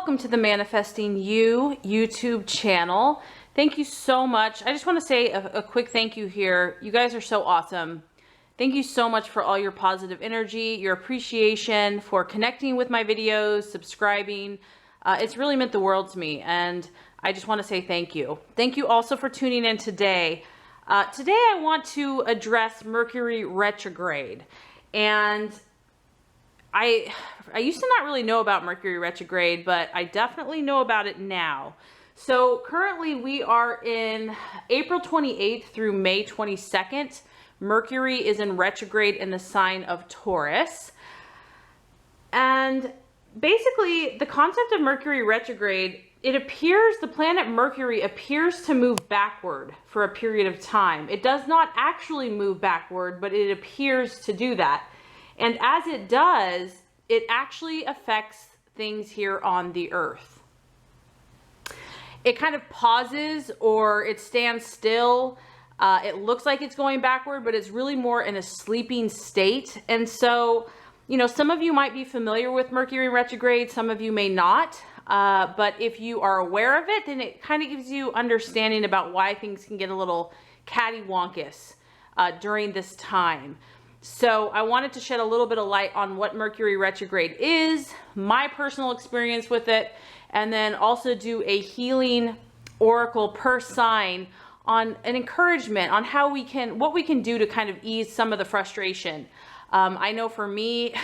welcome to the Manifesting You YouTube channel. Thank you so much. I just want to say a quick thank you here. You guys are so awesome. Thank you so much for all your positive energy, your appreciation, for connecting with my videos, subscribing. It's really meant the world to me, and I just want to say thank you. Thank you also for tuning in today. Today I want to address Mercury Retrograde, and I used to not really know about Mercury Retrograde, but I definitely know about it now. So currently we are in April 28th through May 22nd. Mercury is in retrograde in the sign of Taurus. And basically the concept of Mercury retrograde, the planet Mercury appears to move backward for a period of time. It does not actually move backward, but it appears to do that. And as it does, it actually affects things here on the earth. It kind of pauses or it stands still. It looks like it's going backward, but it's really more in a sleeping state. And so, you know, some of you might be familiar with Mercury retrograde, some of you may not. But if you are aware of it, then it kind of gives you understanding about why things can get a little cattywampus during this time. So I wanted to shed a little bit of light on what Mercury retrograde is, my personal experience with it, and then also do a healing oracle per sign on an encouragement on how what we can do to kind of ease some of the frustration. I know for me,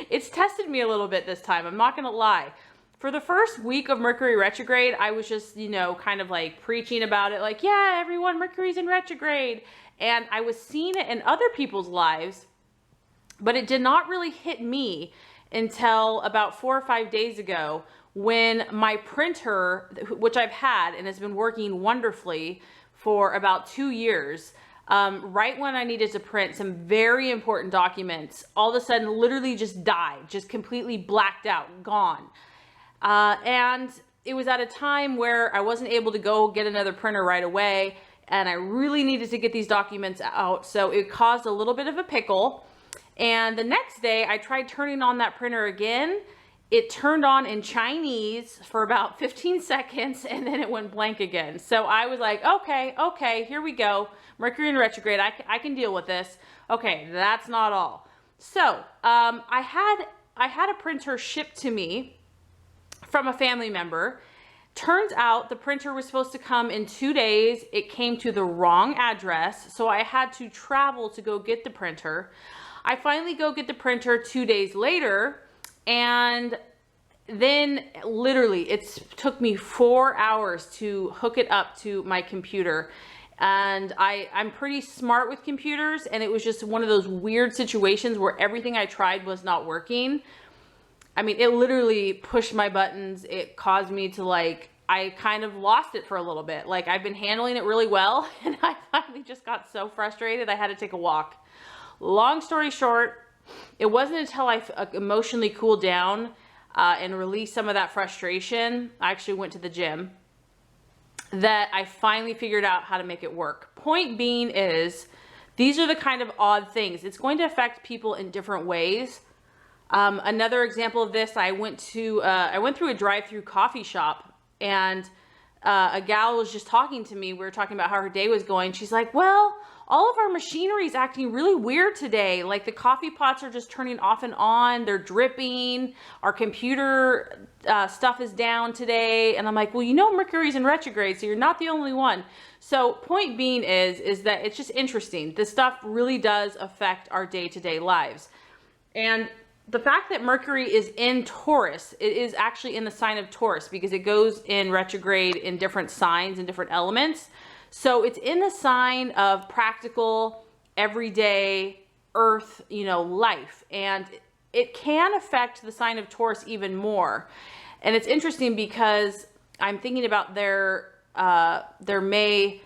it's tested me a little bit this time. I'm not going to lie. For the first week of Mercury retrograde, I was just, you know, kind of like preaching about it. Like, yeah, everyone, Mercury's in retrograde. And I was seeing it in other people's lives, but it did not really hit me until about 4 or 5 days ago when my printer, which I've had and has been working wonderfully for about 2 years, right when I needed to print some very important documents, all of a sudden literally just died, just completely blacked out, gone. And it was at a time where I wasn't able to go get another printer right away, and I really needed to get these documents out. So it caused a little bit of a pickle. And the next day I tried turning on that printer again. It turned on in Chinese for about 15 seconds and then it went blank again. So I was like, okay, here we go. Mercury in retrograde, I can deal with this. Okay, that's not all. So I had a printer shipped to me from a family member. Turns out the printer was supposed to come in 2 days. It came to the wrong address, so I had to travel to go get the printer. I finally go get the printer 2 days later, and then literally it took me 4 hours to hook it up to my computer. And I'm pretty smart with computers, and it was just one of those weird situations where everything I tried was not working. I mean, it literally pushed my buttons. It caused me to I kind of lost it for a little bit. Like, I've been handling it really well, and I finally just got so frustrated I had to take a walk. Long story short, it wasn't until I emotionally cooled down and released some of that frustration, I actually went to the gym, that I finally figured out how to make it work. Point being is, these are the kind of odd things. It's going to affect people in different ways. Another example of this, I went through a drive-through coffee shop, and a gal was just talking to me. We were talking about how her day was going. She's like, well, all of our machinery is acting really weird today. Like, the coffee pots are just turning off and on. They're dripping. Our computer stuff is down today. And I'm like, well, you know, Mercury's in retrograde, so you're not the only one. So point being is that it's just interesting. This stuff really does affect our day-to-day lives. And the fact that Mercury is in Taurus, it is actually in the sign of Taurus because it goes in retrograde in different signs and different elements. So it's in the sign of practical, everyday earth, you know, life. And it can affect the sign of Taurus even more. And it's interesting because I'm thinking about their May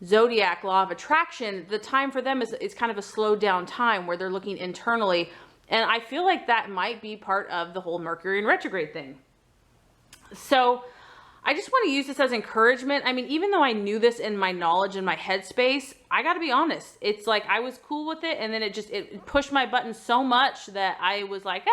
zodiac law of attraction. The time for them is kind of a slowed down time where they're looking internally. And I feel like that might be part of the whole Mercury in retrograde thing. So I just want to use this as encouragement. I mean, even though I knew this in my knowledge and my headspace, I got to be honest. It's like I was cool with it, and then it pushed my buttons so much that I was like,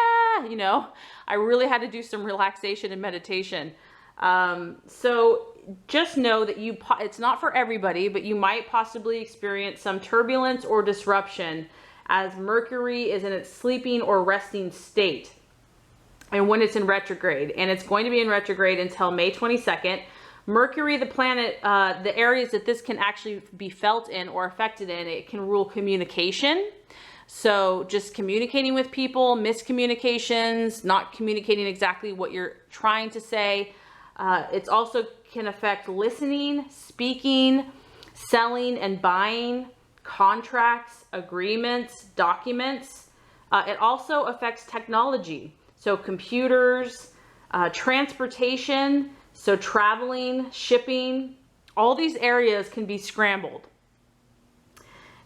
you know, I really had to do some relaxation and meditation. So just know that it's not for everybody, but you might possibly experience some turbulence or disruption as Mercury is in its sleeping or resting state. And when it's in retrograde, and it's going to be in retrograde until May 22nd, Mercury, the planet, the areas that this can actually be felt in or affected in, it can rule communication. So just communicating with people, miscommunications, not communicating exactly what you're trying to say. It also can affect listening, speaking, selling and buying, contracts, agreements, documents. It also affects technology. So computers, transportation, so traveling, shipping, all these areas can be scrambled.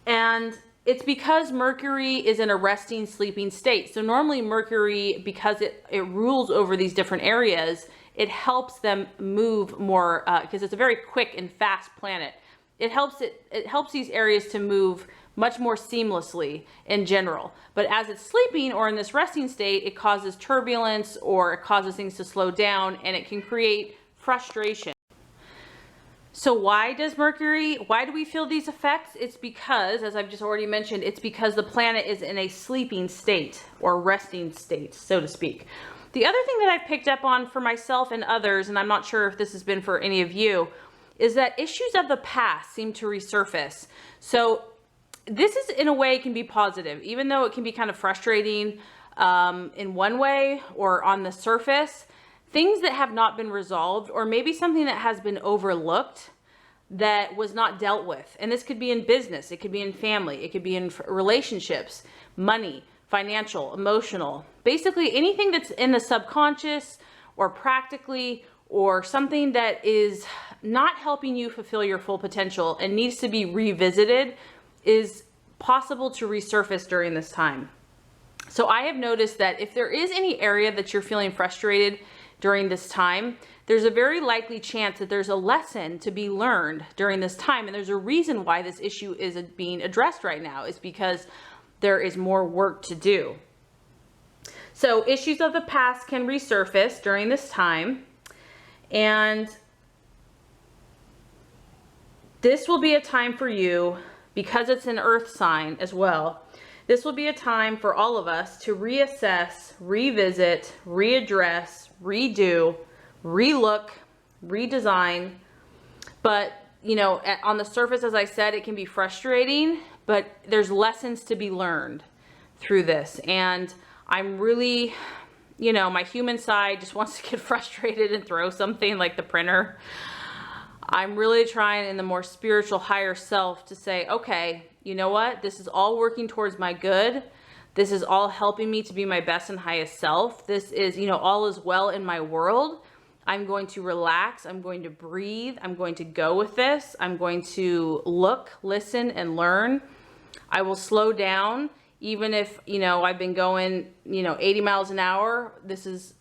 And it's because Mercury is in a resting, sleeping state. So normally Mercury, because it rules over these different areas, it helps them move more, because it's a very quick and fast planet. It helps these areas to move much more seamlessly in general. But as it's sleeping or in this resting state, it causes turbulence or it causes things to slow down, and it can create frustration. So why do we feel these effects? It's because, as I've just already mentioned, it's because the planet is in a sleeping state or resting state, so to speak. The other thing that I've picked up on for myself and others, and I'm not sure if this has been for any of you, is that issues of the past seem to resurface. So this is, in a way, can be positive, even though it can be kind of frustrating in one way or on the surface. Things that have not been resolved, or maybe something that has been overlooked that was not dealt with. And this could be in business, it could be in family, it could be in relationships, money, financial, emotional, basically anything that's in the subconscious or practically, or something that is not helping you fulfill your full potential and needs to be revisited, is possible to resurface during this time. So I have noticed that if there is any area that you're feeling frustrated during this time, there's a very likely chance that there's a lesson to be learned during this time. And there's a reason why this issue is being addressed right now, is because there is more work to do. So issues of the past can resurface during this time. And this will be a time for you, because it's an earth sign as well. This will be a time for all of us to reassess, revisit, readdress, redo, relook, redesign. But, you know, on the surface, as I said, it can be frustrating, but there's lessons to be learned through this. And I'm really, you know, my human side just wants to get frustrated and throw something like the printer. I'm really trying in the more spiritual higher self to say, okay, you know what? This is all working towards my good. This is all helping me to be my best and highest self. This is, you know, all is well in my world. I'm going to relax. I'm going to breathe. I'm going to go with this. I'm going to look, listen, and learn. I will slow down. Even if, you know, I've been going, you know, 80 miles an hour, this is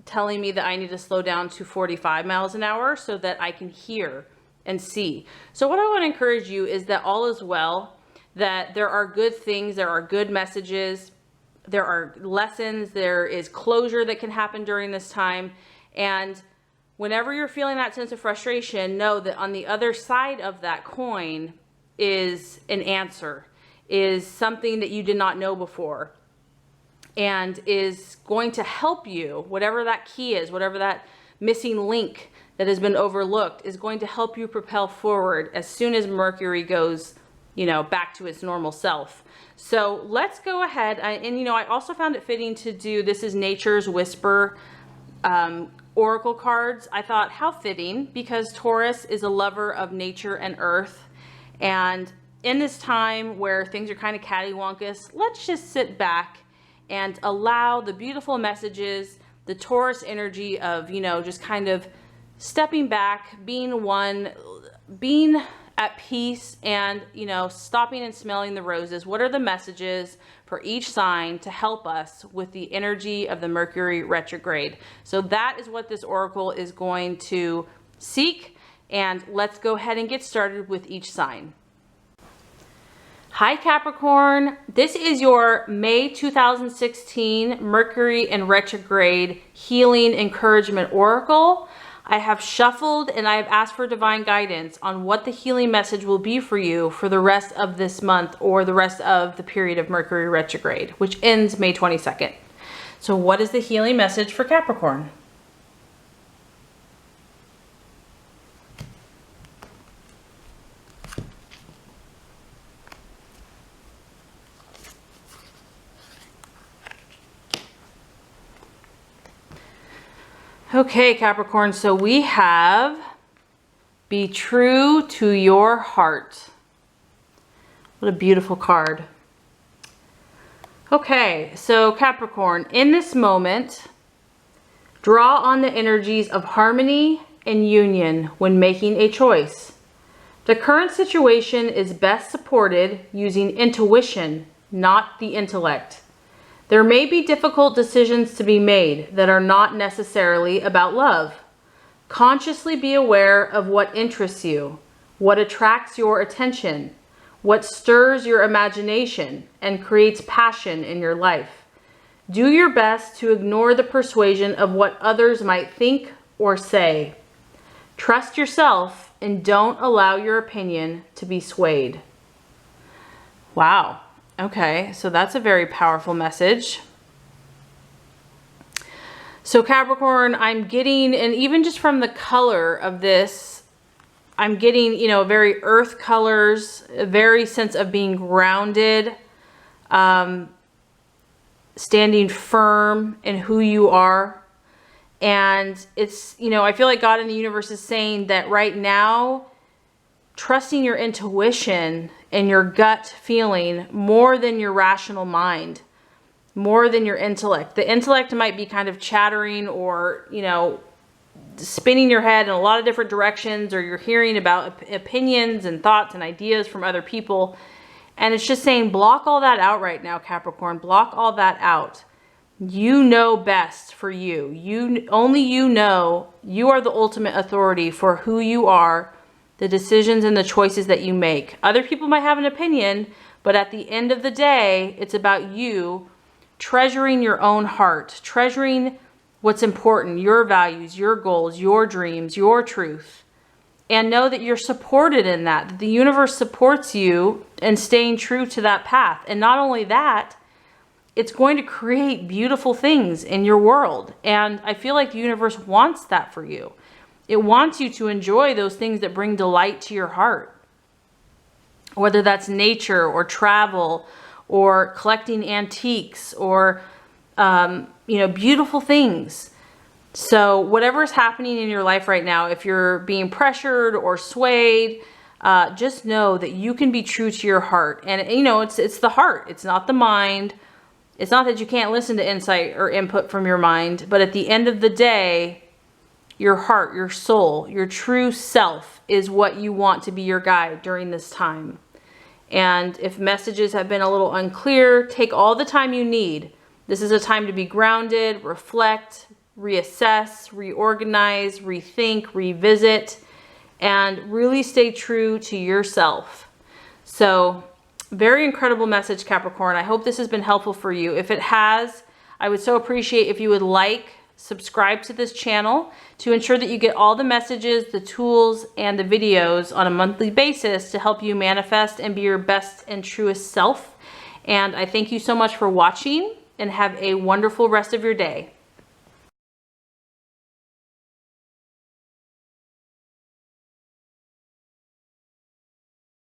telling me that I need to slow down to 45 miles an hour so that I can hear and see. So what I want to encourage you is that all is well, that there are good things, there are good messages, there are lessons, there is closure that can happen during this time. And whenever you're feeling that sense of frustration, know that on the other side of that coin is an answer, is something that you did not know before, and is going to help you, whatever that key is, whatever that missing link that has been overlooked, is going to help you propel forward as soon as Mercury goes, you know, back to its normal self. So let's go ahead. And you know, I also found it fitting to do, this is Nature's Whisper Oracle cards. I thought, how fitting, because Taurus is a lover of nature and earth. And in this time where things are kind of cattywampus, let's just sit back and allow the beautiful messages, the Taurus energy of, you know, just kind of stepping back, being one, being at peace, and, you know, stopping and smelling the roses. What are the messages for each sign to help us with the energy of the Mercury retrograde? So that is what this oracle is going to seek. And let's go ahead and get started with each sign. Hi Capricorn, this is your May 2016 Mercury in Retrograde Healing Encouragement Oracle. I have shuffled and I have asked for divine guidance on what the healing message will be for you for the rest of this month or the rest of the period of Mercury retrograde, which ends May 22nd. So what is the healing message for Capricorn? Okay, Capricorn, so we have be true to your heart. What a beautiful card. Okay, so Capricorn, in this moment, draw on the energies of harmony and union when making a choice. The current situation is best supported using intuition, not the intellect. There may be difficult decisions to be made that are not necessarily about love. Consciously be aware of what interests you, what attracts your attention, what stirs your imagination and creates passion in your life. Do your best to ignore the persuasion of what others might think or say. Trust yourself and don't allow your opinion to be swayed. Wow. Okay, so that's a very powerful message. So Capricorn, I'm getting, and even just from the color of this, I'm getting, you know, very earth colors, a very sense of being grounded, standing firm in who you are. And it's, you know, I feel like God in the universe is saying that right now, trusting your intuition and your gut feeling more than your rational mind, more than your intellect. The intellect might be kind of chattering or, you know, spinning your head in a lot of different directions, or you're hearing about opinions and thoughts and ideas from other people. And it's just saying, block all that out right now, Capricorn. Block all that out. You know best for you. Only you know. You are the ultimate authority for who you are, the decisions and the choices that you make. Other people might have an opinion, but at the end of the day, it's about you treasuring your own heart, treasuring what's important, your values, your goals, your dreams, your truth. And know that you're supported in that the universe supports you in staying true to that path. And not only that, it's going to create beautiful things in your world. And I feel like the universe wants that for you. It wants you to enjoy those things that bring delight to your heart. Whether that's nature or travel or collecting antiques or, you know, beautiful things. So whatever is happening in your life right now, if you're being pressured or swayed, just know that you can be true to your heart. And, you know, it's the heart. It's not the mind. It's not that you can't listen to insight or input from your mind. But at the end of the day, your heart, your soul, your true self is what you want to be your guide during this time. And if messages have been a little unclear, take all the time you need. This is a time to be grounded, reflect, reassess, reorganize, rethink, revisit, and really stay true to yourself. So, very incredible message, Capricorn. I hope this has been helpful for you. If it has, I would so appreciate if you would like, subscribe to this channel to ensure that you get all the messages, the tools, and the videos on a monthly basis to help you manifest and be your best and truest self. And I thank you so much for watching, and have a wonderful rest of your day.